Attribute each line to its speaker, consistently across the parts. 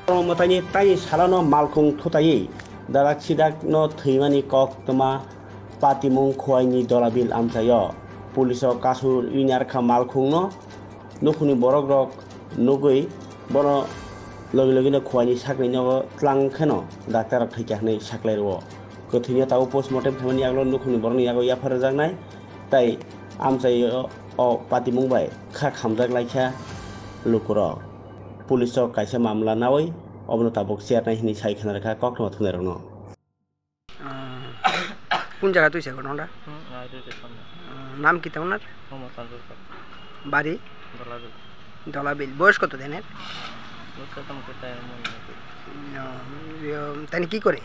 Speaker 1: Matanya tai salano malkung thutai darak sidak no thimani kok toma patimung khwaini dolabil amsayo puliso kasur winar kha malkung no nukuni borok rok nugui bono logi logi no khwaini sakni no tlang khano doctor thaijaknai saklairo kothini tao postmortem thamani aglo nukuni borni ago yafar jangnai tai amsayo o patimung bai kha khamjak laikha lukurok puliso kaisa mamla nawai obno tabok chairnai hini sai khana rakha kokno thunai rokno
Speaker 2: কোন জায়গা তুইছে ঘটনাটা নাম কি তোমার বাড়ি দলাবিল বয়স কত দিনের তাই কি করে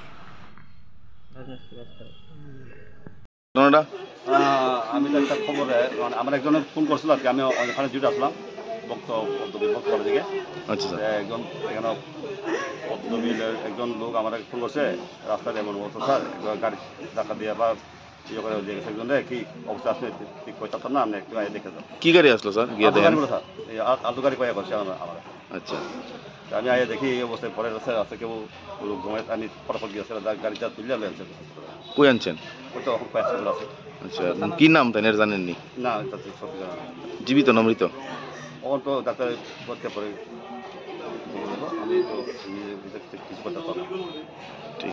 Speaker 3: আমি তো একটা খবরে আমার একজন ফোন করছিল আর কি আমি ওখানে ডিউটি আসলাম বক্তব্য থেকে আচ্ছা একজন এখানে পদ্মবিলের একজন লোক আমার ফোন করছে রাস্তায় এমন অবস্থা স্যার গাড়ি ধাক্কা দিয়ে বা ইয়ে করে জিজ্ঞেস একজন কি অবস্থা আসলে ঠিক করে থাকতাম না আপনি একটু দেখে যাও
Speaker 4: কি গাড়ি আসলো স্যার গিয়ে দেখেন
Speaker 3: স্যার এই আলু গাড়ি কয়া করছে আমার
Speaker 4: আচ্ছা
Speaker 3: আমি আগে দেখি এই অবস্থায় পরে আছে কেউ লোক জমায়েত আমি ফটাফট গিয়েছিল গাড়িটা তুলে আনছে
Speaker 4: কই আনছেন
Speaker 3: ওই তো এখন কয়েকটা আছে
Speaker 4: আচ্ছা কি নাম তাই জানেননি
Speaker 3: না সত্যি জানা
Speaker 4: জীবিত না মৃত
Speaker 3: ওর তো ডাক্তার করতে পারে আমি তো কিছু করতে পারবো না